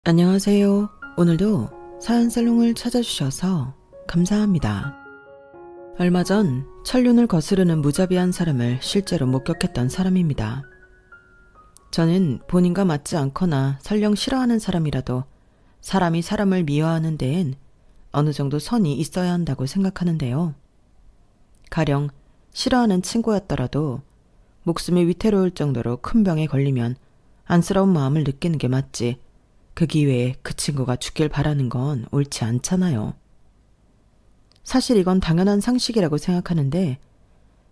안녕하세요. 오늘도 사연살롱을 찾아주셔서 감사합니다. 얼마 전 천륜을 거스르는 무자비한 사람을 실제로 목격했던 사람입니다. 저는 본인과 맞지 않거나 설령 싫어하는 사람이라도 사람이 사람을 미워하는 데엔 어느 정도 선이 있어야 한다고 생각하는데요. 가령 싫어하는 친구였더라도 목숨이 위태로울 정도로 큰 병에 걸리면 안쓰러운 마음을 느끼는 게 맞지, 그 기회에 그 친구가 죽길 바라는 건 옳지 않잖아요. 사실 이건 당연한 상식이라고 생각하는데,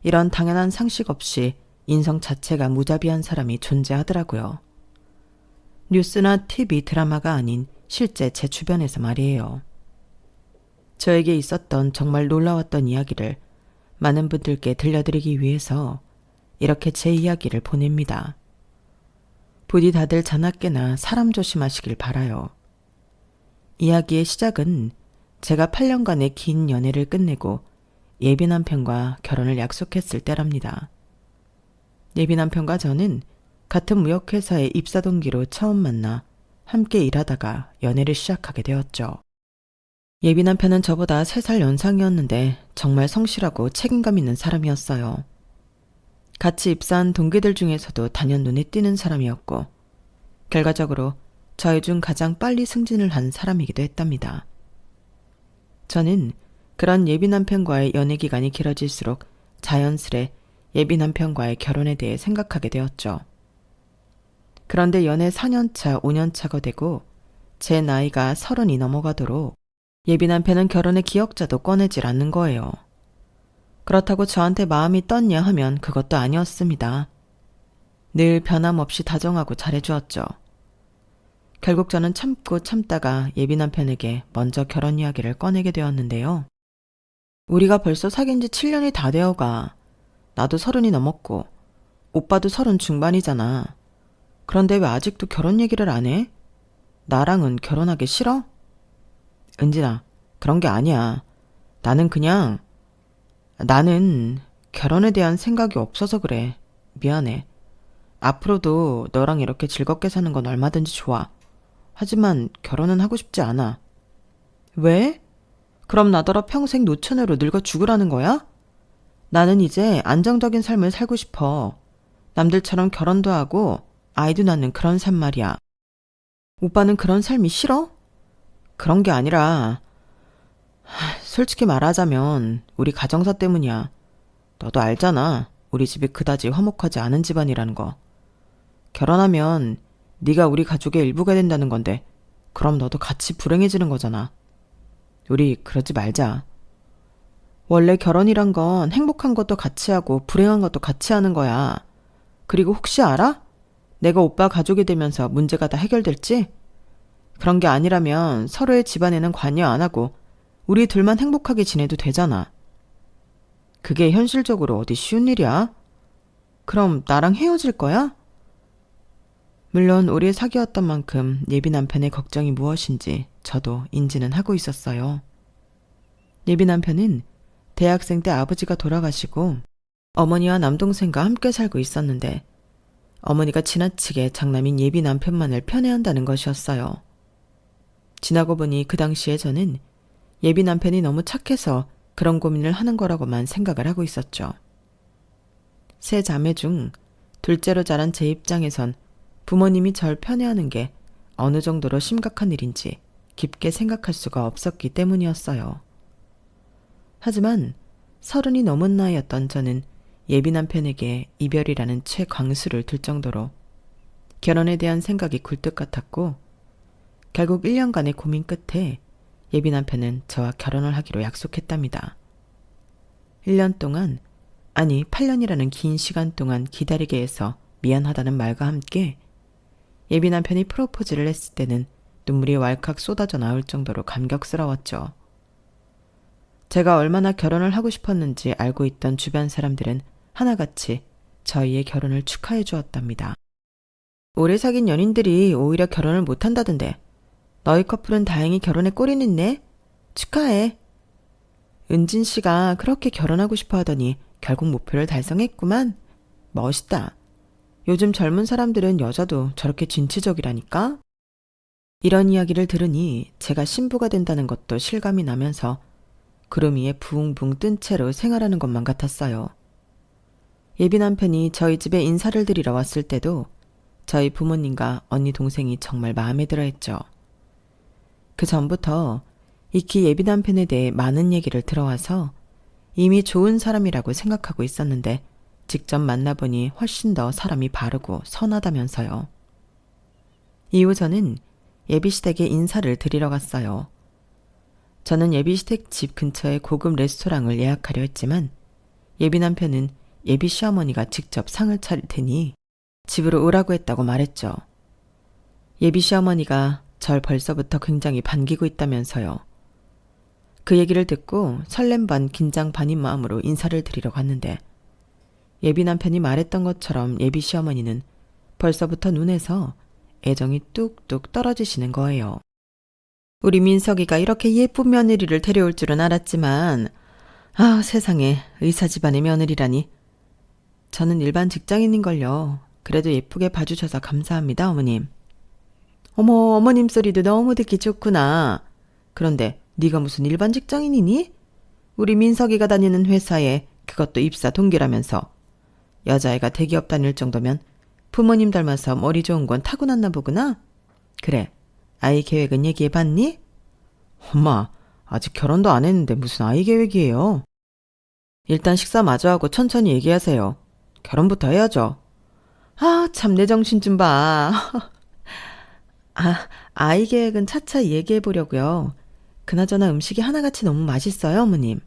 이런 당연한 상식 없이 인성 자체가 무자비한 사람이 존재하더라고요. 뉴스나 TV 드라마가 아닌 실제 제 주변에서 말이에요. 저에게 있었던 정말 놀라웠던 이야기를 많은 분들께 들려드리기 위해서 이렇게 제 이야기를 보냅니다. 부디 다들 자나깨나 사람 조심하시길 바라요. 이야기의 시작은 제가 8년간의 긴 연애를 끝내고 예비 남편과 결혼을 약속했을 때랍니다. 예비 남편과 저는 같은 무역회사의 입사 동기로 처음 만나 함께 일하다가 연애를 시작하게 되었죠. 예비 남편은 저보다 3살 연상이었는데 정말 성실하고 책임감 있는 사람이었어요. 같이 입사한 동기들 중에서도 단연 눈에 띄는 사람이었고, 결과적으로 저희 중 가장 빨리 승진을 한 사람이기도 했답니다. 저는 그런 예비 남편과의 연애 기간이 길어질수록 자연스레 예비 남편과의 결혼에 대해 생각하게 되었죠. 그런데 연애 4년차, 5년차가 되고 제 나이가 30이 넘어가도록 예비 남편은 결혼의 기억자도 꺼내질 않는 거예요. 그렇다고 저한테 마음이 떴냐 하면 그것도 아니었습니다. 늘 변함없이 다정하고 잘해주었죠. 결국 저는 참고 참다가 예비 남편에게 먼저 결혼 이야기를 꺼내게 되었는데요. 우리가 벌써 사귄 지 7년이 다 되어가. 나도 30이 넘었고 오빠도 30 중반이잖아. 그런데 왜 아직도 결혼 얘기를 안 해? 나랑은 결혼하기 싫어? 은진아, 그런 게 아니야. 나는 결혼에 대한 생각이 없어서 그래. 미안해. 앞으로도 너랑 이렇게 즐겁게 사는 건 얼마든지 좋아. 하지만 결혼은 하고 싶지 않아. 왜? 그럼 나더러 평생 노처녀로 늙어 죽으라는 거야? 나는 이제 안정적인 삶을 살고 싶어. 남들처럼 결혼도 하고 아이도 낳는 그런 삶 말이야. 오빠는 그런 삶이 싫어? 그런 게 아니라, 솔직히 말하자면 우리 가정사 때문이야. 너도 알잖아. 우리 집이 그다지 화목하지 않은 집안이라는 거. 결혼하면 네가 우리 가족의 일부가 된다는 건데, 그럼 너도 같이 불행해지는 거잖아. 우리 그러지 말자. 원래 결혼이란 건 행복한 것도 같이 하고 불행한 것도 같이 하는 거야. 그리고 혹시 알아? 내가 오빠 가족이 되면서 문제가 다 해결될지? 그런 게 아니라면 서로의 집안에는 관여 안 하고 우리 둘만 행복하게 지내도 되잖아. 그게 현실적으로 어디 쉬운 일이야? 그럼 나랑 헤어질 거야? 물론 오래 사귀었던 만큼 예비 남편의 걱정이 무엇인지 저도 인지는 하고 있었어요. 예비 남편은 대학생 때 아버지가 돌아가시고 어머니와 남동생과 함께 살고 있었는데, 어머니가 지나치게 장남인 예비 남편만을 편애한다는 것이었어요. 지나고 보니 그 당시에 저는 예비 남편이 너무 착해서 그런 고민을 하는 거라고만 생각을 하고 있었죠. 세 자매 중 둘째로 자란 제 입장에선 부모님이 절 편애하는 게 어느 정도로 심각한 일인지 깊게 생각할 수가 없었기 때문이었어요. 하지만 30이 넘은 나이였던 저는 예비 남편에게 이별이라는 최광수를 들 정도로 결혼에 대한 생각이 굴뚝 같았고, 결국 1년간의 고민 끝에 예비 남편은 저와 결혼을 하기로 약속했답니다. 1년 동안, 아니 8년이라는 긴 시간 동안 기다리게 해서 미안하다는 말과 함께 예비 남편이 프로포즈를 했을 때는 눈물이 왈칵 쏟아져 나올 정도로 감격스러웠죠. 제가 얼마나 결혼을 하고 싶었는지 알고 있던 주변 사람들은 하나같이 저희의 결혼을 축하해 주었답니다. 오래 사귄 연인들이 오히려 결혼을 못한다던데, 너희 커플은 다행히 결혼에 꼴이 냈네? 축하해. 은진 씨가 그렇게 결혼하고 싶어 하더니 결국 목표를 달성했구만. 멋있다. 요즘 젊은 사람들은 여자도 저렇게 진취적이라니까? 이런 이야기를 들으니 제가 신부가 된다는 것도 실감이 나면서 구름 위에 붕붕 뜬 채로 생활하는 것만 같았어요. 예비 남편이 저희 집에 인사를 드리러 왔을 때도 저희 부모님과 언니 동생이 정말 마음에 들어 했죠. 그 전부터 익히 예비 남편에 대해 많은 얘기를 들어와서 이미 좋은 사람이라고 생각하고 있었는데 직접 만나보니 훨씬 더 사람이 바르고 선하다면서요. 이후 저는 예비시댁에 인사를 드리러 갔어요. 저는 예비시댁 집 근처에 고급 레스토랑을 예약하려 했지만 예비 남편은 예비 시어머니가 직접 상을 차릴 테니 집으로 오라고 했다고 말했죠. 예비 시어머니가 절 벌써부터 굉장히 반기고 있다면서요. 그 얘기를 듣고 설렘 반 긴장 반인 마음으로 인사를 드리러 갔는데 예비 남편이 말했던 것처럼 예비 시어머니는 벌써부터 눈에서 애정이 뚝뚝 떨어지시는 거예요. 우리 민석이가 이렇게 예쁜 며느리를 데려올 줄은 알았지만 세상에 의사 집안의 며느리라니. 저는 일반 직장인인걸요. 그래도 예쁘게 봐주셔서 감사합니다, 어머님. 어머, 어머님 소리도 너무 듣기 좋구나. 그런데 네가 무슨 일반 직장인이니? 우리 민석이가 다니는 회사에 그것도 입사 동기라면서. 여자애가 대기업 다닐 정도면 부모님 닮아서 머리 좋은 건 타고났나 보구나. 그래, 아이 계획은 얘기해봤니? 엄마, 아직 결혼도 안 했는데 무슨 아이 계획이에요? 일단 식사 마저 하고 천천히 얘기하세요. 결혼부터 해야죠. 참 내 정신 좀 봐. 아이 계획은 차차 얘기해보려고요. 그나저나 음식이 하나같이 너무 맛있어요, 어머님.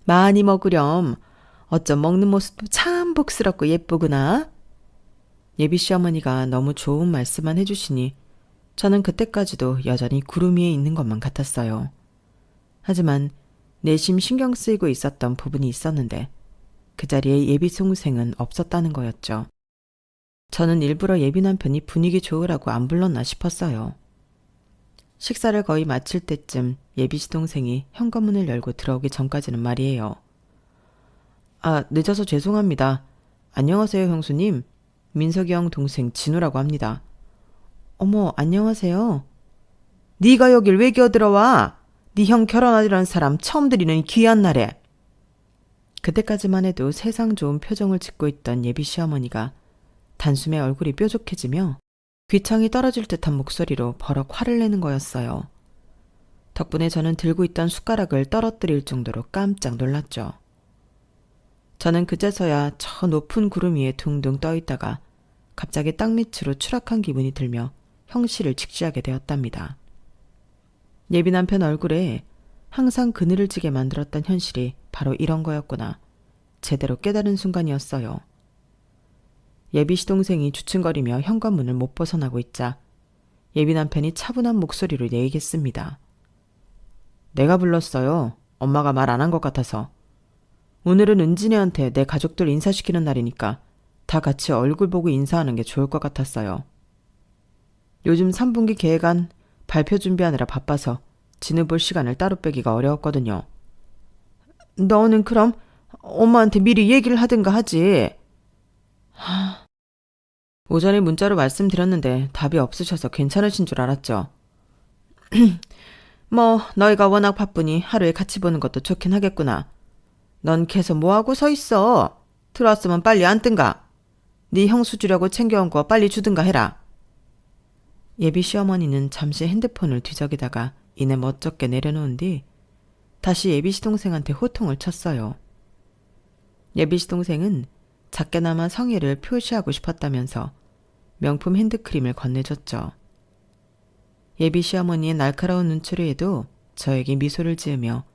많이 먹으렴. 어쩜 먹는 모습도 참 복스럽고 예쁘구나. 예비 시어머니가 너무 좋은 말씀만 해주시니 저는 그때까지도 여전히 구름 위에 있는 것만 같았어요. 하지만 내심 신경 쓰이고 있었던 부분이 있었는데 그 자리에 예비 동생은 없었다는 거였죠. 저는 일부러 예비 남편이 분위기 좋으라고 안 불렀나 싶었어요. 식사를 거의 마칠 때쯤 예비 시동생이 현관문을 열고 들어오기 전까지는 말이에요. 늦어서 죄송합니다. 안녕하세요, 형수님. 민석이 형 동생 진우라고 합니다. 어머, 안녕하세요. 네가 여길 왜 기어들어와? 네 형 결혼하려는 사람 처음 들이는 귀한 날에. 그때까지만 해도 세상 좋은 표정을 짓고 있던 예비 시어머니가 단숨에 얼굴이 뾰족해지며 귀청이 떨어질 듯한 목소리로 버럭 화를 내는 거였어요. 덕분에 저는 들고 있던 숟가락을 떨어뜨릴 정도로 깜짝 놀랐죠. 저는 그제서야 저 높은 구름 위에 둥둥 떠 있다가 갑자기 땅 밑으로 추락한 기분이 들며 형실을 직시하게 되었답니다. 예비 남편 얼굴에 항상 그늘을 지게 만들었던 현실이 바로 이런 거였구나. 제대로 깨달은 순간이었어요. 예비 시동생이 주춤거리며 현관문을 못 벗어나고 있자 예비 남편이 차분한 목소리로 얘기했습니다. 내가 불렀어요. 엄마가 말 안 한 것 같아서. 오늘은 은진이한테 내 가족들 인사시키는 날이니까 다 같이 얼굴 보고 인사하는 게 좋을 것 같았어요. 요즘 3분기 계획안 발표 준비하느라 바빠서 진우 볼 시간을 따로 빼기가 어려웠거든요. 너는 그럼 엄마한테 미리 얘기를 하든가 하지. 오전에 문자로 말씀드렸는데 답이 없으셔서 괜찮으신 줄 알았죠. 뭐 너희가 워낙 바쁘니 하루에 같이 보는 것도 좋긴 하겠구나. 넌 계속 뭐하고 서 있어. 들어왔으면 빨리 앉든가. 네 형수 주려고 챙겨온 거 빨리 주든가 해라. 예비 시어머니는 잠시 핸드폰을 뒤적이다가 이내 멋쩍게 내려놓은 뒤 다시 예비 시동생한테 호통을 쳤어요. 예비 시동생은 작게나마 성의를 표시하고 싶었다면서 명품 핸드크림을 건네줬죠. 예비 시어머니의 날카로운 눈초리에도 저에게 미소를 지으며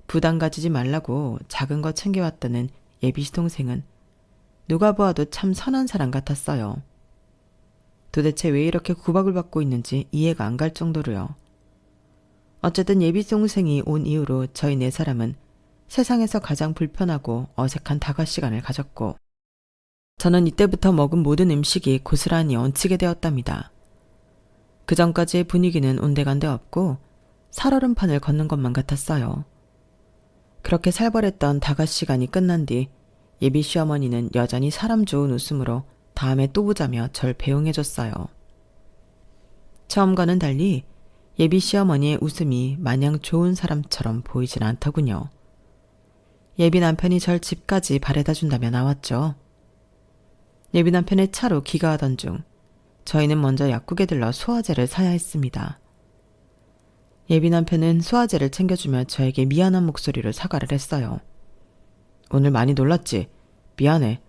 부담 가지지 말라고 작은 거 챙겨왔다는 예비 시동생은 누가 보아도 참 선한 사람 같았어요. 도대체 왜 이렇게 구박을 받고 있는지 이해가 안 갈 정도로요. 어쨌든 예비 시동생이 온 이후로 저희 네 사람은 세상에서 가장 불편하고 어색한 다과 시간을 가졌고 저는 이때부터 먹은 모든 음식이 고스란히 얹히게 되었답니다. 그 전까지의 분위기는 온데간데 없고 살얼음판을 걷는 것만 같았어요. 그렇게 살벌했던 다과 시간이 끝난 뒤 예비 시어머니는 여전히 사람 좋은 웃음으로 다음에 또 보자며 절 배웅해줬어요. 처음과는 달리 예비 시어머니의 웃음이 마냥 좋은 사람처럼 보이진 않더군요. 예비 남편이 절 집까지 바래다 준다며 나왔죠. 예비 남편의 차로 귀가하던 중 저희는 먼저 약국에 들러 소화제를 사야 했습니다. 예비 남편은 소화제를 챙겨주며 저에게 미안한 목소리로 사과를 했어요. 오늘 많이 놀랐지? 미안해.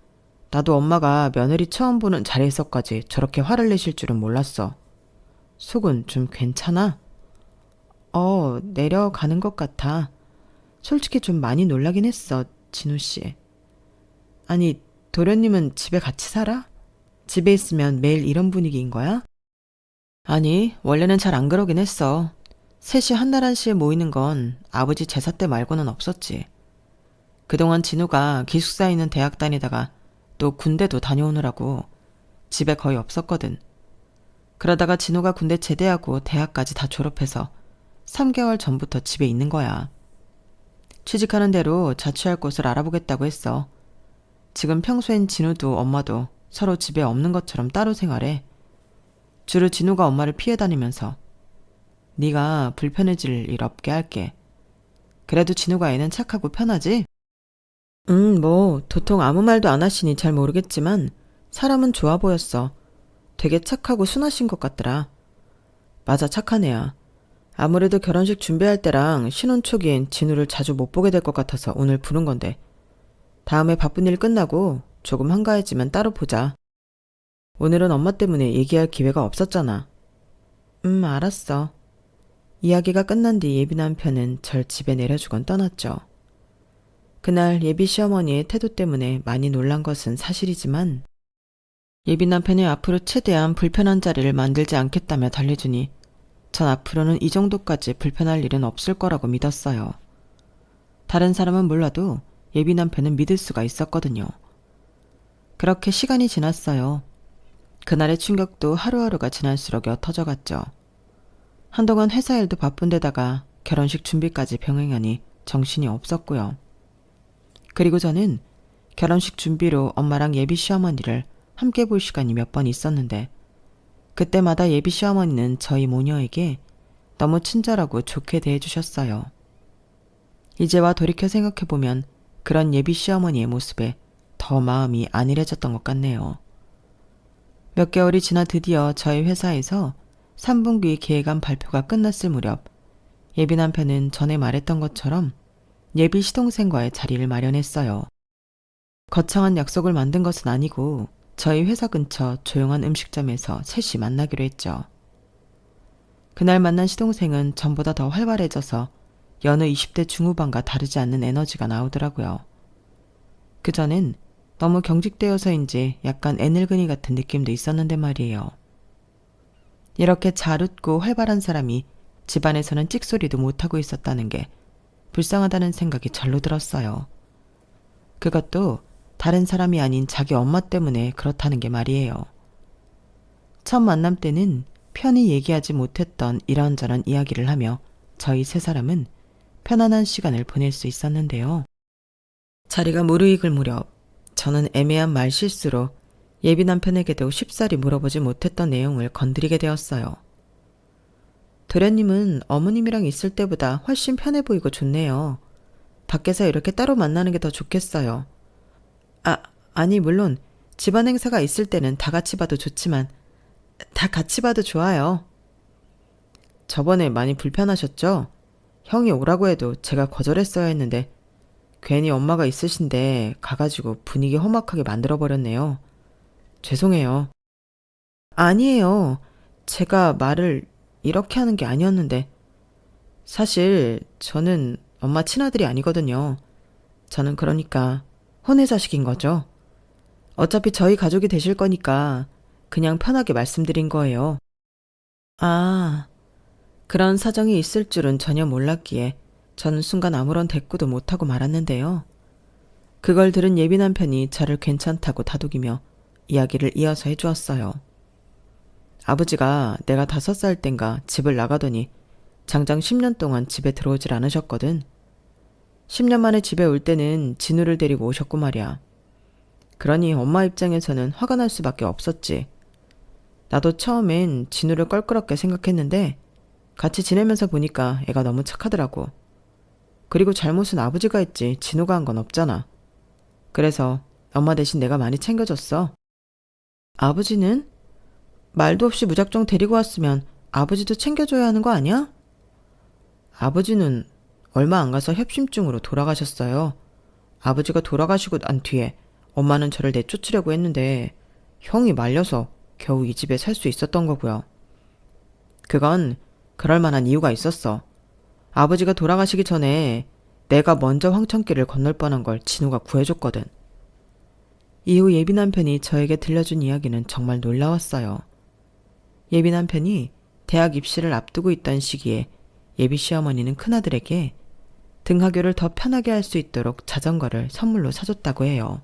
나도 엄마가 며느리 처음 보는 자리에서까지 저렇게 화를 내실 줄은 몰랐어. 속은 좀 괜찮아? 내려가는 것 같아. 솔직히 좀 많이 놀라긴 했어, 진우 씨. 아니, 도련님은 집에 같이 살아? 집에 있으면 매일 이런 분위기인 거야? 아니, 원래는 잘 안 그러긴 했어. 셋이 한나란시에 모이는 건 아버지 제사 때 말고는 없었지. 그동안 진우가 기숙사에 있는 대학 다니다가 또 군대도 다녀오느라고 집에 거의 없었거든. 그러다가 진우가 군대 제대하고 대학까지 다 졸업해서 3개월 전부터 집에 있는 거야. 취직하는 대로 자취할 곳을 알아보겠다고 했어. 지금 평소엔 진우도 엄마도 서로 집에 없는 것처럼 따로 생활해. 주로 진우가 엄마를 피해 다니면서. 네가 불편해질 일 없게 할게. 그래도 진우가 애는 착하고 편하지? 도통 아무 말도 안 하시니 잘 모르겠지만 사람은 좋아 보였어. 되게 착하고 순하신 것 같더라. 맞아, 착한 애야. 아무래도 결혼식 준비할 때랑 신혼 초기엔 진우를 자주 못 보게 될 것 같아서 오늘 부른 건데. 다음에 바쁜 일 끝나고 조금 한가해지면 따로 보자. 오늘은 엄마 때문에 얘기할 기회가 없었잖아. 알았어. 이야기가 끝난 뒤 예비 남편은 절 집에 내려주곤 떠났죠. 그날 예비 시어머니의 태도 때문에 많이 놀란 것은 사실이지만 예비 남편이 앞으로 최대한 불편한 자리를 만들지 않겠다며 달래주니 전 앞으로는 이 정도까지 불편할 일은 없을 거라고 믿었어요. 다른 사람은 몰라도 예비 남편은 믿을 수가 있었거든요. 그렇게 시간이 지났어요. 그날의 충격도 하루하루가 지날수록 옅어져갔죠. 한동안 회사 일도 바쁜데다가 결혼식 준비까지 병행하니 정신이 없었고요. 그리고 저는 결혼식 준비로 엄마랑 예비 시어머니를 함께 볼 시간이 몇 번 있었는데 그때마다 예비 시어머니는 저희 모녀에게 너무 친절하고 좋게 대해주셨어요. 이제와 돌이켜 생각해보면 그런 예비 시어머니의 모습에 더 마음이 안일해졌던 것 같네요. 몇 개월이 지나 드디어 저희 회사에서 3분기 계획안 발표가 끝났을 무렵 예비 남편은 전에 말했던 것처럼 예비 시동생과의 자리를 마련했어요. 거창한 약속을 만든 것은 아니고 저희 회사 근처 조용한 음식점에서 셋이 만나기로 했죠. 그날 만난 시동생은 전보다 더 활발해져서 여느 20대 중후반과 다르지 않는 에너지가 나오더라고요. 그전엔 너무 경직되어서인지 약간 애늙은이 같은 느낌도 있었는데 말이에요. 이렇게 잘 웃고 활발한 사람이 집안에서는 찍소리도 못하고 있었다는 게 불쌍하다는 생각이 절로 들었어요. 그것도 다른 사람이 아닌 자기 엄마 때문에 그렇다는 게 말이에요. 첫 만남 때는 편히 얘기하지 못했던 이런저런 이야기를 하며 저희 세 사람은 편안한 시간을 보낼 수 있었는데요. 자리가 무르익을 무렵 저는 애매한 말실수로 예비 남편에게도 쉽사리 물어보지 못했던 내용을 건드리게 되었어요. 도련님은 어머님이랑 있을 때보다 훨씬 편해 보이고 좋네요. 밖에서 이렇게 따로 만나는 게 더 좋겠어요. 아니 물론 집안 행사가 있을 때는 다 같이 봐도 좋지만 다 같이 봐도 좋아요. 저번에 많이 불편하셨죠? 형이 오라고 해도 제가 거절했어야 했는데 괜히 엄마가 있으신데 가가지고 분위기 험악하게 만들어버렸네요. 죄송해요. 아니에요. 제가 말을 이렇게 하는 게 아니었는데 사실 저는 엄마 친아들이 아니거든요. 저는 그러니까 혼외 자식인 거죠. 어차피 저희 가족이 되실 거니까 그냥 편하게 말씀드린 거예요. 아, 그런 사정이 있을 줄은 전혀 몰랐기에 저는 순간 아무런 대꾸도 못하고 말았는데요. 그걸 들은 예비 남편이 저를 괜찮다고 다독이며 이야기를 이어서 해주었어요. 아버지가 내가 5살 땐가 집을 나가더니 장장 10년 동안 집에 들어오질 않으셨거든. 10년 만에 집에 올 때는 진우를 데리고 오셨고 말이야. 그러니 엄마 입장에서는 화가 날 수밖에 없었지. 나도 처음엔 진우를 껄끄럽게 생각했는데 같이 지내면서 보니까 애가 너무 착하더라고. 그리고 잘못은 아버지가 했지 진우가 한 건 없잖아. 그래서 엄마 대신 내가 많이 챙겨줬어. 아버지는? 말도 없이 무작정 데리고 왔으면 아버지도 챙겨줘야 하는 거 아니야? 아버지는 얼마 안 가서 협심증으로 돌아가셨어요. 아버지가 돌아가시고 난 뒤에 엄마는 저를 내쫓으려고 했는데 형이 말려서 겨우 이 집에 살 수 있었던 거고요. 그건 그럴 만한 이유가 있었어. 아버지가 돌아가시기 전에 내가 먼저 황천길을 건널 뻔한 걸 진우가 구해줬거든. 이후 예비 남편이 저에게 들려준 이야기는 정말 놀라웠어요. 예비 남편이 대학 입시를 앞두고 있던 시기에 예비 시어머니는 큰아들에게 등하교를 더 편하게 할 수 있도록 자전거를 선물로 사줬다고 해요.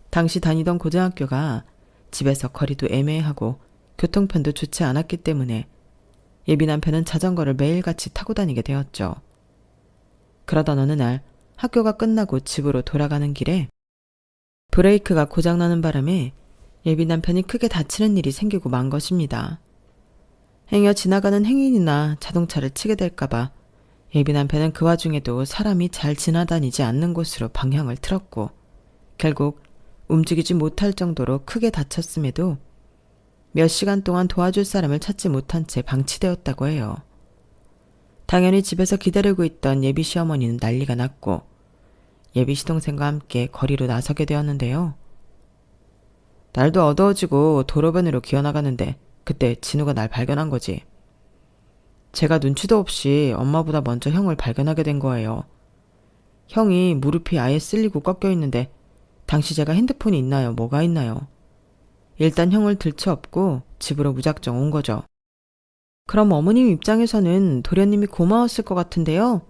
당시 다니던 고등학교가 집에서 거리도 애매하고 교통편도 좋지 않았기 때문에 예비 남편은 자전거를 매일같이 타고 다니게 되었죠. 그러던 어느 날 학교가 끝나고 집으로 돌아가는 길에 브레이크가 고장나는 바람에 예비 남편이 크게 다치는 일이 생기고 만 것입니다. 행여 지나가는 행인이나 자동차를 치게 될까봐 예비 남편은 그 와중에도 사람이 잘 지나다니지 않는 곳으로 방향을 틀었고 결국 움직이지 못할 정도로 크게 다쳤음에도 몇 시간 동안 도와줄 사람을 찾지 못한 채 방치되었다고 해요. 당연히 집에서 기다리고 있던 예비 시어머니는 난리가 났고 예비 시동생과 함께 거리로 나서게 되었는데요. 날도 어두워지고 도로변으로 기어나가는데 그때 진우가 날 발견한 거지. 제가 눈치도 없이 엄마보다 먼저 형을 발견하게 된 거예요. 형이 무릎이 아예 쓸리고 꺾여 있는데 당시 제가 핸드폰이 있나요? 뭐가 있나요? 일단 형을 들쳐업고 집으로 무작정 온 거죠. 그럼 어머님 입장에서는 도련님이 고마웠을 것 같은데요.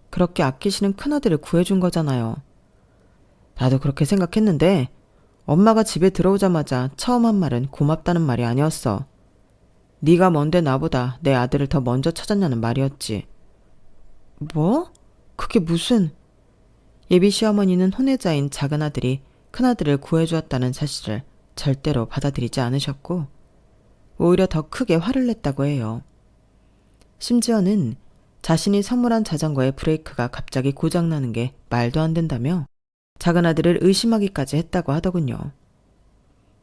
그렇게 아끼시는 큰아들을 구해준 거잖아요. 나도 그렇게 생각했는데 엄마가 집에 들어오자마자 처음 한 말은 고맙다는 말이 아니었어. 네가 뭔데 나보다 내 아들을 더 먼저 찾았냐는 말이었지. 뭐? 그게 무슨... 예비 시어머니는 혼외자인 작은아들이 큰아들을 구해주었다는 사실을 절대로 받아들이지 않으셨고 오히려 더 크게 화를 냈다고 해요. 심지어는 자신이 선물한 자전거의 브레이크가 갑자기 고장나는 게 말도 안 된다며 작은아들을 의심하기까지 했다고 하더군요.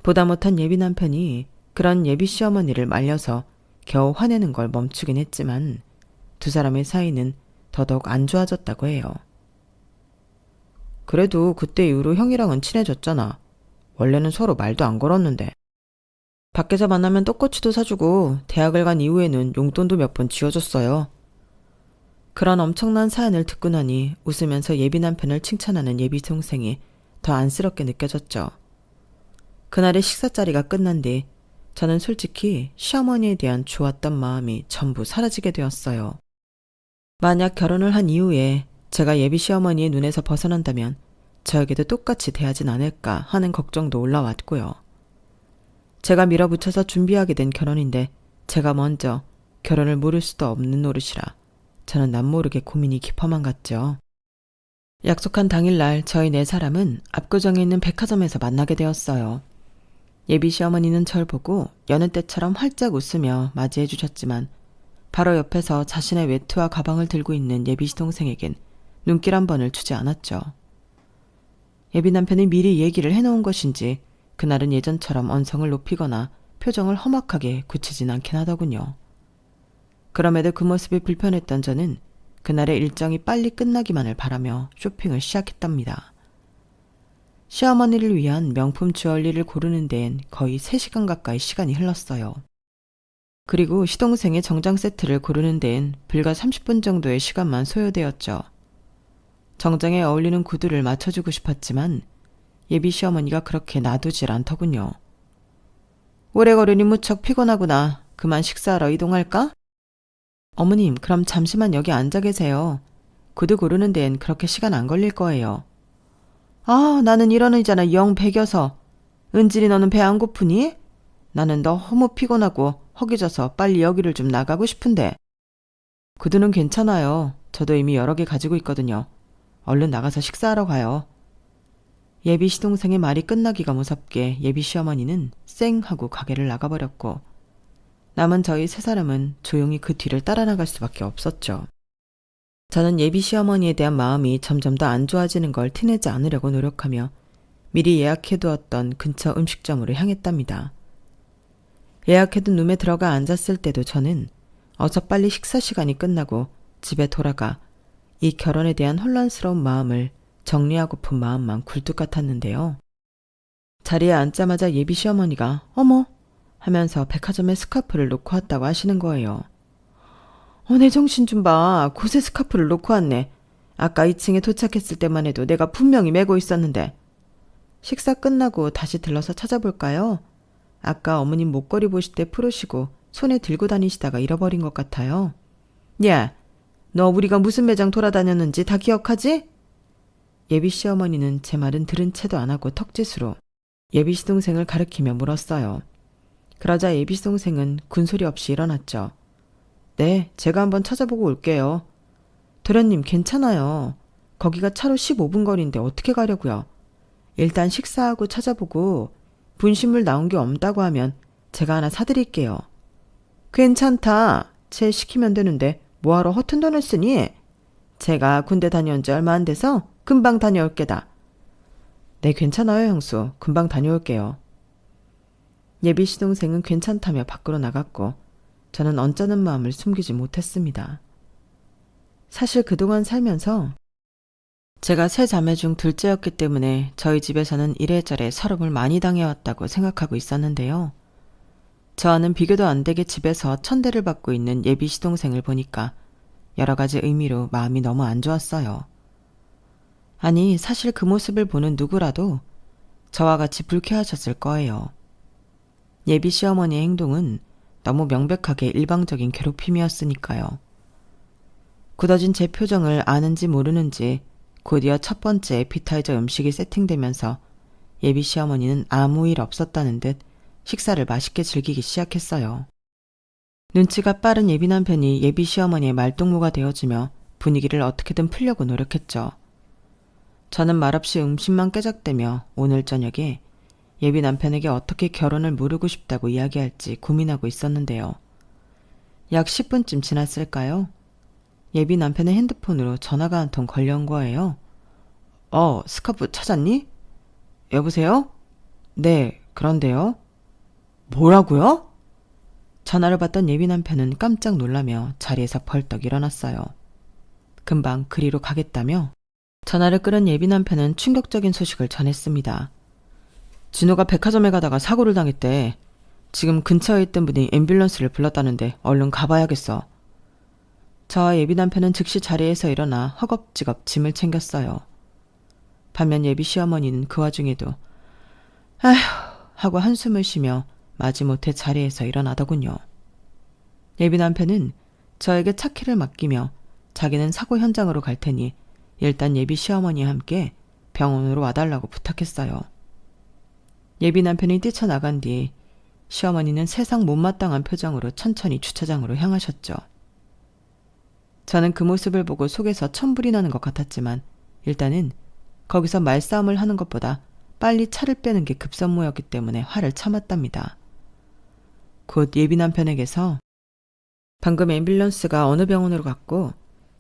보다 못한 예비 남편이 그런 예비 시어머니를 말려서 겨우 화내는 걸 멈추긴 했지만 두 사람의 사이는 더더욱 안 좋아졌다고 해요. 그래도 그때 이후로 형이랑은 친해졌잖아. 원래는 서로 말도 안 걸었는데. 밖에서 만나면 떡꼬치도 사주고 대학을 간 이후에는 용돈도 몇 번 쥐어줬어요. 그런 엄청난 사연을 듣고 나니 웃으면서 예비 남편을 칭찬하는 예비 동생이 더 안쓰럽게 느껴졌죠. 그날의 식사 자리가 끝난 뒤 저는 솔직히 시어머니에 대한 좋았던 마음이 전부 사라지게 되었어요. 만약 결혼을 한 이후에 제가 예비 시어머니의 눈에서 벗어난다면 저에게도 똑같이 대하진 않을까 하는 걱정도 올라왔고요. 제가 밀어붙여서 준비하게 된 결혼인데 제가 먼저 결혼을 모를 수도 없는 노릇이라 저는 남모르게 고민이 깊어만 갔죠. 약속한 당일날 저희 네 사람은 압구정에 있는 백화점에서 만나게 되었어요. 예비 시어머니는 절 보고 여느 때처럼 활짝 웃으며 맞이해 주셨지만 바로 옆에서 자신의 외투와 가방을 들고 있는 예비 시동생에겐 눈길 한 번을 주지 않았죠. 예비 남편이 미리 얘기를 해놓은 것인지 그날은 예전처럼 언성을 높이거나 표정을 험악하게 굳히진 않긴 하더군요. 그럼에도 그 모습이 불편했던 저는 그날의 일정이 빨리 끝나기만을 바라며 쇼핑을 시작했답니다. 시어머니를 위한 명품 주얼리를 고르는 데엔 거의 3시간 가까이 시간이 흘렀어요. 그리고 시동생의 정장 세트를 고르는 데엔 불과 30분 정도의 시간만 소요되었죠. 정장에 어울리는 구두를 맞춰주고 싶었지만 예비 시어머니가 그렇게 놔두질 않더군요. 오래 걸으니 무척 피곤하구나. 그만 식사하러 이동할까? 어머님, 그럼 잠시만 여기 앉아 계세요. 구두 고르는 데엔 그렇게 시간 안 걸릴 거예요. 아, 나는 이런 의자나 영 배겨서. 은진이 너는 배 안 고프니? 나는 너무 피곤하고 허기져서 빨리 여기를 좀 나가고 싶은데. 구두는 괜찮아요. 저도 이미 여러 개 가지고 있거든요. 얼른 나가서 식사하러 가요. 예비 시동생의 말이 끝나기가 무섭게 예비 시어머니는 쌩 하고 가게를 나가버렸고 남은 저희 세 사람은 조용히 그 뒤를 따라 나갈 수밖에 없었죠. 저는 예비 시어머니에 대한 마음이 점점 더 안 좋아지는 걸 티내지 않으려고 노력하며 미리 예약해두었던 근처 음식점으로 향했답니다. 예약해둔 룸에 들어가 앉았을 때도 저는 어서 빨리 식사 시간이 끝나고 집에 돌아가 이 결혼에 대한 혼란스러운 마음을 정리하고픈 마음만 굴뚝 같았는데요. 자리에 앉자마자 예비 시어머니가 어머 하면서 백화점에 스카프를 놓고 왔다고 하시는 거예요. 내 정신 좀 봐. 곳에 스카프를 놓고 왔네. 아까 2층에 도착했을 때만 해도 내가 분명히 메고 있었는데. 식사 끝나고 다시 들러서 찾아볼까요? 아까 어머님 목걸이 보실 때 풀으시고 손에 들고 다니시다가 잃어버린 것 같아요. 야, 너 우리가 무슨 매장 돌아다녔는지 다 기억하지? 예비 시어머니는 제 말은 들은 채도 안 하고 턱짓으로 예비 시동생을 가리키며 물었어요. 그러자 예비 시동생은 군소리 없이 일어났죠. 네, 제가 한번 찾아보고 올게요. 도련님 괜찮아요. 거기가 차로 15분 거리인데 어떻게 가려고요? 일단 식사하고 찾아보고 분신물 나온 게 없다고 하면 제가 하나 사드릴게요. 괜찮다. 쟤 시키면 되는데 뭐하러 허튼 돈을 쓰니? 제가 군대 다녀온 지 얼마 안 돼서 금방 다녀올 게다. 네, 괜찮아요, 형수. 금방 다녀올게요. 예비 시동생은 괜찮다며 밖으로 나갔고 저는 언짢은 마음을 숨기지 못했습니다. 사실 그동안 살면서 제가 세 자매 중 둘째였기 때문에 저희 집에서는 이래저래 서름을 많이 당해왔다고 생각하고 있었는데요. 저와는 비교도 안 되게 집에서 천대를 받고 있는 예비 시동생을 보니까 여러 가지 의미로 마음이 너무 안 좋았어요. 아니, 사실 그 모습을 보는 누구라도 저와 같이 불쾌하셨을 거예요. 예비 시어머니의 행동은 너무 명백하게 일방적인 괴롭힘이었으니까요. 굳어진 제 표정을 아는지 모르는지 곧이어 첫 번째 에피타이저 음식이 세팅되면서 예비 시어머니는 아무 일 없었다는 듯 식사를 맛있게 즐기기 시작했어요. 눈치가 빠른 예비 남편이 예비 시어머니의 말동무가 되어주며 분위기를 어떻게든 풀려고 노력했죠. 저는 말없이 음식만 깨작대며 오늘 저녁에 예비 남편에게 어떻게 결혼을 무르고 싶다고 이야기할지 고민하고 있었는데요. 약 10분쯤 지났을까요? 예비 남편의 핸드폰으로 전화가 한 통 걸려온 거예요. 스카프 찾았니? 여보세요? 네, 그런데요. 뭐라고요? 전화를 받던 예비 남편은 깜짝 놀라며 자리에서 벌떡 일어났어요. 금방 그리로 가겠다며 전화를 끊은 예비 남편은 충격적인 소식을 전했습니다. 진호가 백화점에 가다가 사고를 당했대. 지금 근처에 있던 분이 앰뷸런스를 불렀다는데 얼른 가봐야겠어. 저와 예비 남편은 즉시 자리에서 일어나 허겁지겁 짐을 챙겼어요. 반면 예비 시어머니는 그 와중에도 아휴 하고 한숨을 쉬며 마지못해 자리에서 일어나더군요. 예비 남편은 저에게 차키를 맡기며 자기는 사고 현장으로 갈 테니 일단 예비 시어머니와 함께 병원으로 와달라고 부탁했어요. 예비 남편이 뛰쳐나간 뒤 시어머니는 세상 못마땅한 표정으로 천천히 주차장으로 향하셨죠. 저는 그 모습을 보고 속에서 천불이 나는 것 같았지만 일단은 거기서 말싸움을 하는 것보다 빨리 차를 빼는 게 급선무였기 때문에 화를 참았답니다. 곧 예비 남편에게서 방금 앰뷸런스가 어느 병원으로 갔고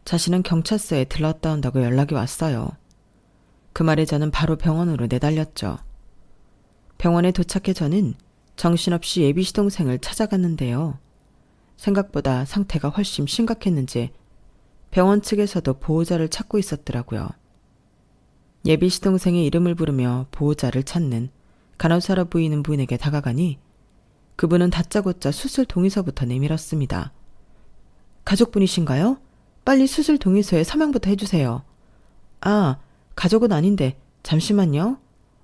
자신은 경찰서에 들렀다 온다고 연락이 왔어요. 그 말에 저는 바로 병원으로 내달렸죠. 병원에 도착해 저는 정신없이 예비 시동생을 찾아갔는데요. 생각보다 상태가 훨씬 심각했는지 병원 측에서도 보호자를 찾고 있었더라고요. 예비 시동생의 이름을 부르며 보호자를 찾는 간호사로 보이는 분에게 다가가니 그분은 다짜고짜 수술 동의서부터 내밀었습니다. 가족분이신가요? 빨리 수술 동의서에 서명부터 해주세요. 아, 가족은 아닌데 잠시만요.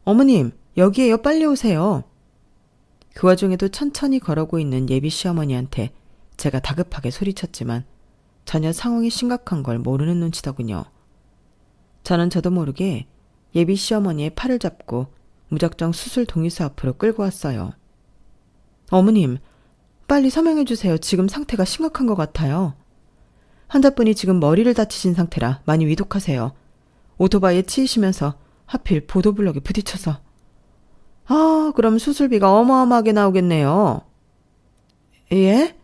어머님, 여기에요. 빨리 오세요. 그 와중에도 천천히 걸어오고 있는 예비 시어머니한테 제가 다급하게 소리쳤지만 전혀 상황이 심각한 걸 모르는 눈치더군요. 저는 저도 모르게 예비 시어머니의 팔을 잡고 무작정 수술 동의서 앞으로 끌고 왔어요. 어머님, 빨리 서명해주세요. 지금 상태가 심각한 것 같아요. 환자분이 지금 머리를 다치신 상태라 많이 위독하세요. 오토바이에 치이시면서 하필 보도블럭에 부딪혀서. 아, 그럼 수술비가 어마어마하게 나오겠네요. 예?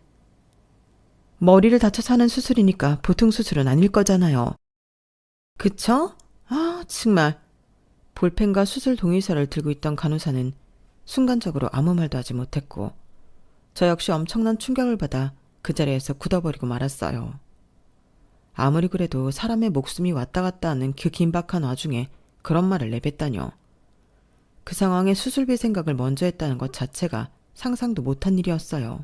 머리를 다쳐서 하는 수술이니까 보통 수술은 아닐 거잖아요. 그쵸? 아, 정말. 볼펜과 수술 동의서를 들고 있던 간호사는 순간적으로 아무 말도 하지 못했고 저 역시 엄청난 충격을 받아 그 자리에서 굳어버리고 말았어요. 아무리 그래도 사람의 목숨이 왔다 갔다 하는 그 긴박한 와중에 그런 말을 내뱉다뇨. 그 상황에 수술비 생각을 먼저 했다는 것 자체가 상상도 못한 일이었어요.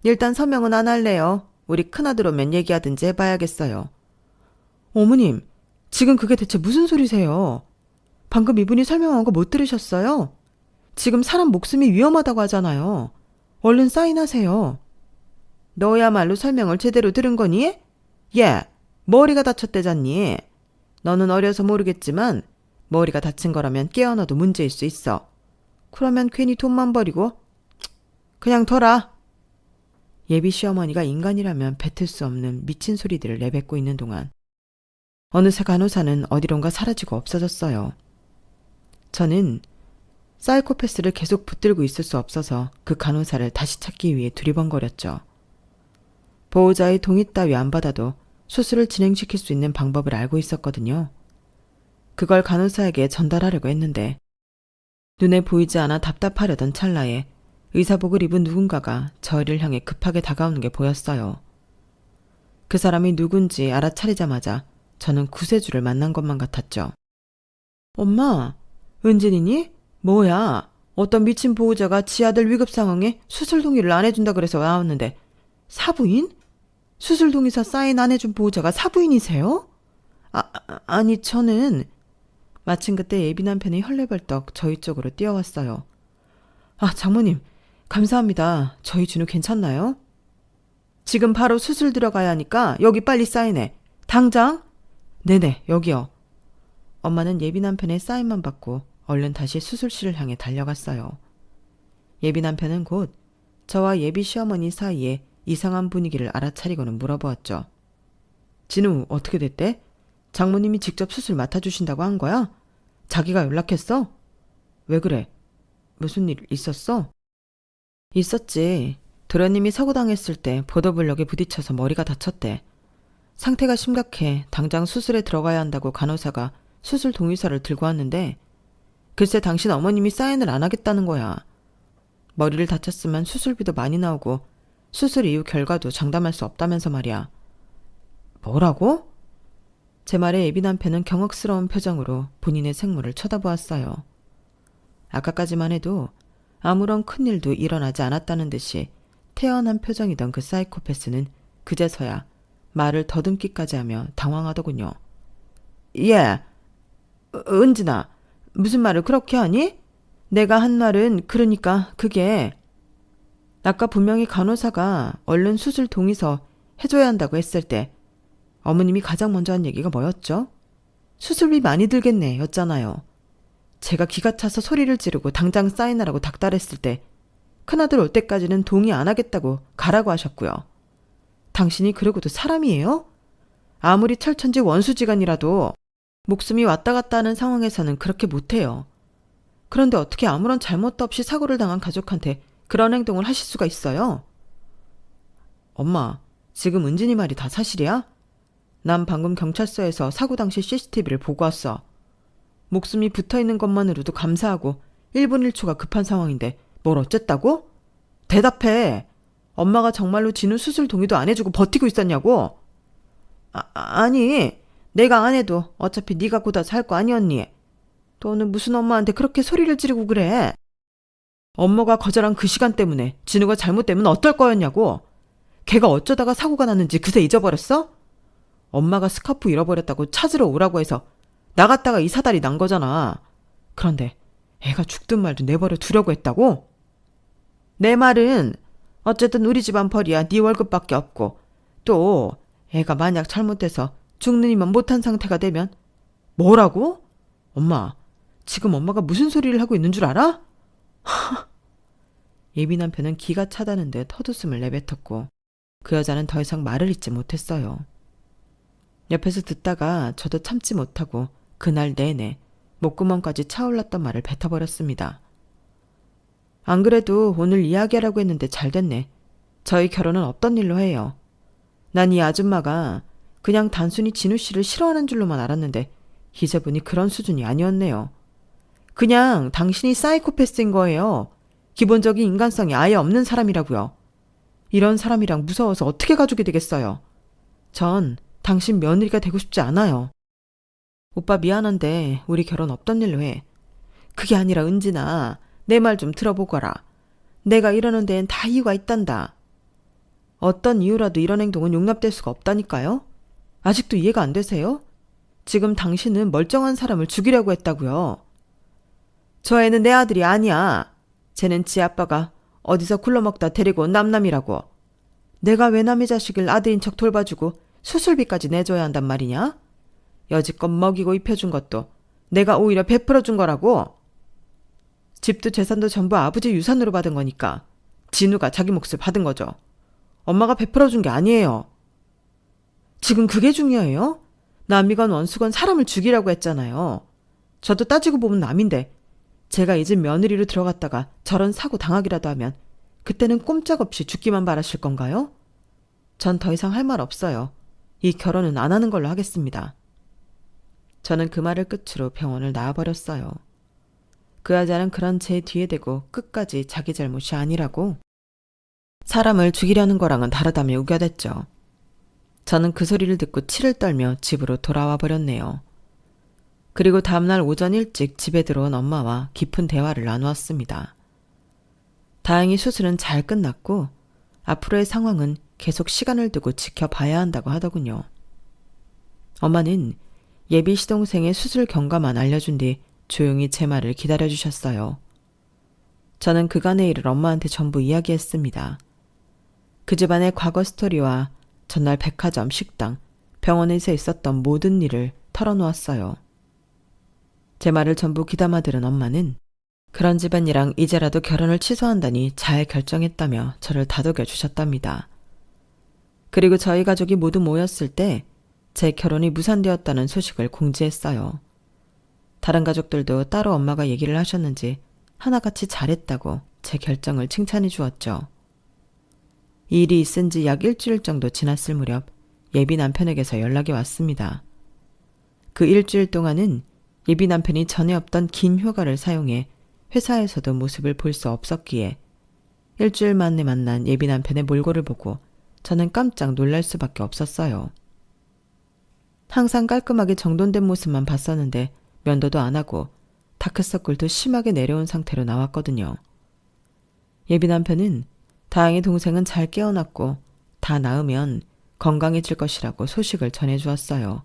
일단 서명은 안 할래요. 우리 큰아들 오면 얘기하든지 해봐야겠어요. 어머님, 지금 그게 대체 무슨 소리세요? 방금 이분이 설명한 거 못 들으셨어요? 지금 사람 목숨이 위험하다고 하잖아요. 얼른 사인하세요. 너야말로 설명을 제대로 들은 거니? 예, 머리가 다쳤대잖니. 너는 어려서 모르겠지만 머리가 다친 거라면 깨어나도 문제일 수 있어. 그러면 괜히 돈만 버리고 그냥 둬라. 예비 시어머니가 인간이라면 뱉을 수 없는 미친 소리들을 내뱉고 있는 동안 어느새 간호사는 어디론가 사라지고 없어졌어요. 저는 사이코패스를 계속 붙들고 있을 수 없어서 그 간호사를 다시 찾기 위해 두리번거렸죠. 보호자의 동의 따위 안 받아도 수술을 진행시킬 수 있는 방법을 알고 있었거든요. 그걸 간호사에게 전달하려고 했는데 눈에 보이지 않아 답답하려던 찰나에 의사복을 입은 누군가가 저희를 향해 급하게 다가오는 게 보였어요. 그 사람이 누군지 알아차리자마자 저는 구세주를 만난 것만 같았죠. 엄마, 은진이니? 뭐야? 어떤 미친 보호자가 지 아들 위급 상황에 수술 동의를 안 해준다 그래서 나왔는데 사부인? 수술 동의서 사인 안 해준 보호자가 사부인이세요? 아니 저는... 마침 그때 예비 남편이 헐레벌떡 저희 쪽으로 뛰어왔어요. 아, 장모님, 감사합니다. 저희 준우 괜찮나요? 지금 바로 수술 들어가야 하니까 여기 빨리 사인해. 당장? 네네, 여기요. 엄마는 예비 남편의 사인만 받고 얼른 다시 수술실을 향해 달려갔어요. 예비 남편은 곧 저와 예비 시어머니 사이에 이상한 분위기를 알아차리고는 물어보았죠. 진우, 어떻게 됐대? 장모님이 직접 수술 맡아주신다고 한 거야? 자기가 연락했어? 왜 그래? 무슨 일 있었어? 있었지. 도련님이 사고당했을 때 보도블럭에 부딪혀서 머리가 다쳤대. 상태가 심각해 당장 수술에 들어가야 한다고 간호사가 수술 동의서를 들고 왔는데 글쎄 당신 어머님이 사인을 안 하겠다는 거야. 머리를 다쳤으면 수술비도 많이 나오고 수술 이후 결과도 장담할 수 없다면서 말이야. 뭐라고? 제 말에 예비 남편은 경악스러운 표정으로 본인의 생모를 쳐다보았어요. 아까까지만 해도 아무런 큰일도 일어나지 않았다는 듯이 태연한 표정이던 그 사이코패스는 그제서야 말을 더듬기까지 하며 당황하더군요. 예, 은진아, 무슨 말을 그렇게 하니? 내가 한 말은 그러니까 그게... 아까 분명히 간호사가 얼른 수술 동의서 해줘야 한다고 했을 때 어머님이 가장 먼저 한 얘기가 뭐였죠? 수술비 많이 들겠네 였잖아요. 제가 기가 차서 소리를 지르고 당장 사인하라고 닥달했을 때 큰아들 올 때까지는 동의 안 하겠다고 가라고 하셨고요. 당신이 그러고도 사람이에요? 아무리 철천지 원수지간이라도 목숨이 왔다 갔다 하는 상황에서는 그렇게 못해요. 그런데 어떻게 아무런 잘못도 없이 사고를 당한 가족한테 그런 행동을 하실 수가 있어요? 엄마, 지금 은진이 말이 다 사실이야? 난 방금 경찰서에서 사고 당시 CCTV를 보고 왔어. 목숨이 붙어있는 것만으로도 감사하고 1분 1초가 급한 상황인데 뭘 어쨌다고? 대답해. 엄마가 정말로 진우 수술 동의도 안 해주고 버티고 있었냐고? 아니, 내가 안 해도 어차피 네가 곧 와서 할 거 아니었니? 너는 무슨 엄마한테 그렇게 소리를 지르고 그래? 엄마가 거절한 그 시간 때문에 진우가 잘못되면 어떨 거였냐고? 걔가 어쩌다가 사고가 났는지 그새 잊어버렸어? 엄마가 스카프 잃어버렸다고 찾으러 오라고 해서 나갔다가 이 사달이 난 거잖아. 그런데 애가 죽든 말든 내버려 두려고 했다고? 내 말은 어쨌든 우리 집안 벌이야. 네 월급밖에 없고 또 애가 만약 잘못돼서 죽느니만 못한 상태가 되면 뭐라고? 엄마, 지금 엄마가 무슨 소리를 하고 있는 줄 알아? 예비 남편은 기가 차다는 듯 헛웃음을 내뱉었고 그 여자는 더 이상 말을 잇지 못했어요. 옆에서 듣다가 저도 참지 못하고 그날 내내 목구멍까지 차올랐던 말을 뱉어버렸습니다. 안 그래도 오늘 이야기하라고 했는데 잘 됐네. 저희 결혼은 없던 일로 해요. 난 이 아줌마가 그냥 단순히 진우 씨를 싫어하는 줄로만 알았는데 이제 보니 그런 수준이 아니었네요. 그냥 당신이 사이코패스인 거예요. 기본적인 인간성이 아예 없는 사람이라고요. 이런 사람이랑 무서워서 어떻게 가족이 되겠어요. 전 당신 며느리가 되고 싶지 않아요. 오빠 미안한데 우리 결혼 없던 일로 해. 그게 아니라 은진아, 내 말 좀 들어보거라. 내가 이러는 데엔 다 이유가 있단다. 어떤 이유라도 이런 행동은 용납될 수가 없다니까요? 아직도 이해가 안 되세요? 지금 당신은 멀쩡한 사람을 죽이려고 했다고요. 저 애는 내 아들이 아니야. 쟤는 지 아빠가 어디서 굴러먹다 데리고 온 남남이라고. 내가 왜 남의 자식을 아들인 척 돌봐주고 수술비까지 내줘야 한단 말이냐? 여지껏 먹이고 입혀준 것도 내가 오히려 베풀어준 거라고. 집도 재산도 전부 아버지 유산으로 받은 거니까 진우가 자기 몫을 받은 거죠. 엄마가 베풀어준 게 아니에요. 지금 그게 중요해요? 남이건 원수건 사람을 죽이라고 했잖아요. 저도 따지고 보면 남인데 제가 이 집 며느리로 들어갔다가 저런 사고 당하기라도 하면 그때는 꼼짝없이 죽기만 바라실 건가요? 전 더 이상 할 말 없어요. 이 결혼은 안 하는 걸로 하겠습니다. 저는 그 말을 끝으로 병원을 나와버렸어요. 그 여자는 그런 제 뒤에 대고 끝까지 자기 잘못이 아니라고 사람을 죽이려는 거랑은 다르다며 우겨댔죠. 저는 그 소리를 듣고 치를 떨며 집으로 돌아와 버렸네요. 그리고 다음날 오전 일찍 집에 들어온 엄마와 깊은 대화를 나누었습니다. 다행히 수술은 잘 끝났고 앞으로의 상황은 계속 시간을 두고 지켜봐야 한다고 하더군요. 엄마는 예비 시동생의 수술 경과만 알려준 뒤 조용히 제 말을 기다려주셨어요. 저는 그간의 일을 엄마한테 전부 이야기했습니다. 그 집안의 과거 스토리와 전날 백화점, 식당, 병원에서 있었던 모든 일을 털어놓았어요. 제 말을 전부 귀담아 들은 엄마는 그런 집안이랑 이제라도 결혼을 취소한다니 잘 결정했다며 저를 다독여 주셨답니다. 그리고 저희 가족이 모두 모였을 때 제 결혼이 무산되었다는 소식을 공지했어요. 다른 가족들도 따로 엄마가 얘기를 하셨는지 하나같이 잘했다고 제 결정을 칭찬해 주었죠. 이 일이 있은 지 약 일주일 정도 지났을 무렵 예비 남편에게서 연락이 왔습니다. 그 일주일 동안은 예비 남편이 전에 없던 긴 휴가를 사용해 회사에서도 모습을 볼 수 없었기에 일주일 만에 만난 예비 남편의 몰골을 보고 저는 깜짝 놀랄 수밖에 없었어요. 항상 깔끔하게 정돈된 모습만 봤었는데 면도도 안 하고 다크서클도 심하게 내려온 상태로 나왔거든요. 예비 남편은 다행히 동생은 잘 깨어났고 다 나으면 건강해질 것이라고 소식을 전해주었어요.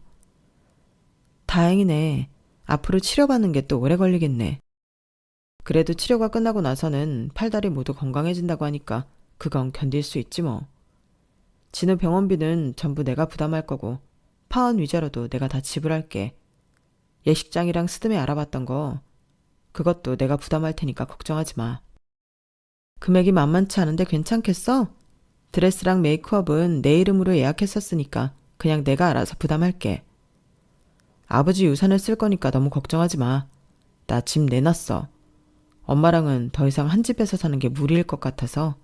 다행이네. 앞으로 치료받는 게 또 오래 걸리겠네. 그래도 치료가 끝나고 나서는 팔다리 모두 건강해진다고 하니까 그건 견딜 수 있지 뭐. 진우 병원비는 전부 내가 부담할 거고 파원 위자료도 내가 다 지불할게. 예식장이랑 스드메 알아봤던 거 그것도 내가 부담할 테니까 걱정하지 마. 금액이 만만치 않은데 괜찮겠어? 드레스랑 메이크업은 내 이름으로 예약했었으니까 그냥 내가 알아서 부담할게. 아버지 유산을 쓸 거니까 너무 걱정하지 마. 나 집 내놨어. 엄마랑은 더 이상 한 집에서 사는 게 무리일 것 같아서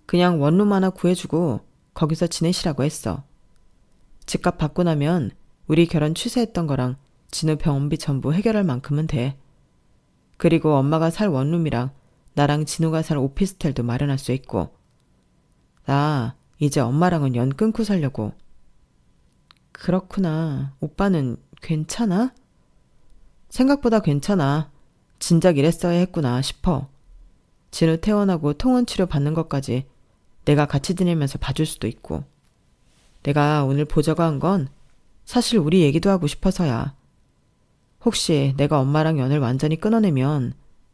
그냥 원룸 하나 구해주고 거기서 지내시라고 했어. 집값 받고 나면 우리 결혼 취소했던 거랑 진우 병원비 전부 해결할 만큼은 돼. 그리고 엄마가 살 원룸이랑 나랑 진우가 살 오피스텔도 마련할 수 있고. 나 이제 엄마랑은 연 끊고 살려고. 그렇구나. 오빠는 괜찮아? 생각보다 괜찮아. 진작 이랬어야 했구나 싶어. 진우 퇴원하고 통원치료 받는 것까지 내가 같이 지내면서 봐줄 수도 있고. 내가 오늘 보자고 한 건 사실 우리 얘기도 하고 싶어서야. 혹시 내가 엄마랑 연을 완전히 끊어내면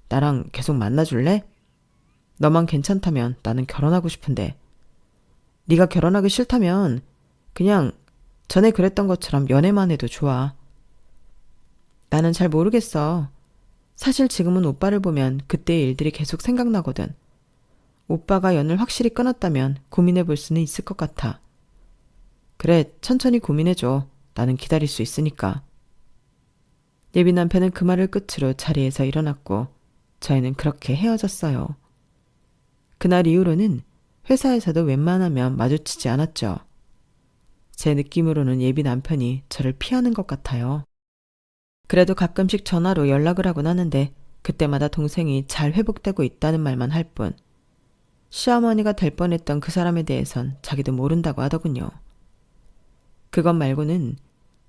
나랑 계속 만나줄래? 너만 괜찮다면 나는 결혼하고 싶은데. 네가 결혼하기 싫다면 그냥 전에 그랬던 것처럼 연애만 해도 좋아. 나는 잘 모르겠어. 사실 지금은 오빠를 보면 그때의 일들이 계속 생각나거든. 오빠가 연을 확실히 끊었다면 고민해 볼 수는 있을 것 같아. 그래, 천천히 고민해줘. 나는 기다릴 수 있으니까. 예비 남편은 그 말을 끝으로 자리에서 일어났고 저희는 그렇게 헤어졌어요. 그날 이후로는 회사에서도 웬만하면 마주치지 않았죠. 제 느낌으로는 예비 남편이 저를 피하는 것 같아요. 그래도 가끔씩 전화로 연락을 하곤 하는데 그때마다 동생이 잘 회복되고 있다는 말만 할 뿐, 시어머니가 될 뻔했던 그 사람에 대해선 자기도 모른다고 하더군요. 그것 말고는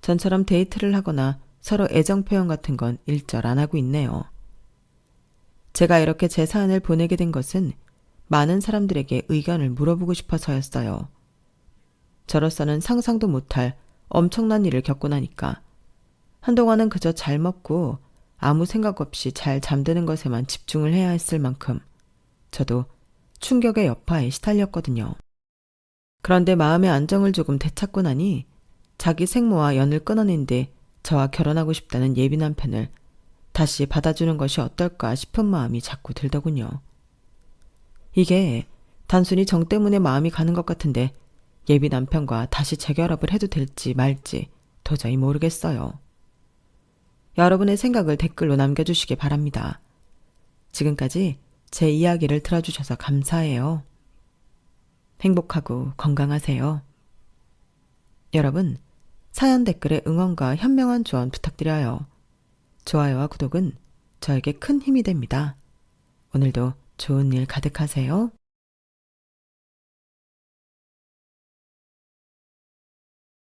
전처럼 데이트를 하거나 서로 애정 표현 같은 건 일절 안 하고 있네요. 제가 이렇게 제 사연을 보내게 된 것은 많은 사람들에게 의견을 물어보고 싶어서였어요. 저로서는 상상도 못할 엄청난 일을 겪고 나니까 한동안은 그저 잘 먹고 아무 생각 없이 잘 잠드는 것에만 집중을 해야 했을 만큼 저도 충격의 여파에 시달렸거든요. 그런데 마음의 안정을 조금 되찾고 나니 자기 생모와 연을 끊어낸 뒤 저와 결혼하고 싶다는 예비 남편을 다시 받아주는 것이 어떨까 싶은 마음이 자꾸 들더군요. 이게 단순히 정 때문에 마음이 가는 것 같은데 예비 남편과 다시 재결합을 해도 될지 말지 도저히 모르겠어요. 여러분의 생각을 댓글로 남겨주시기 바랍니다. 지금까지 제 이야기를 들어주셔서 감사해요. 행복하고 건강하세요. 여러분, 사연 댓글에 응원과 현명한 조언 부탁드려요. 좋아요와 구독은 저에게 큰 힘이 됩니다. 오늘도 좋은 일 가득하세요.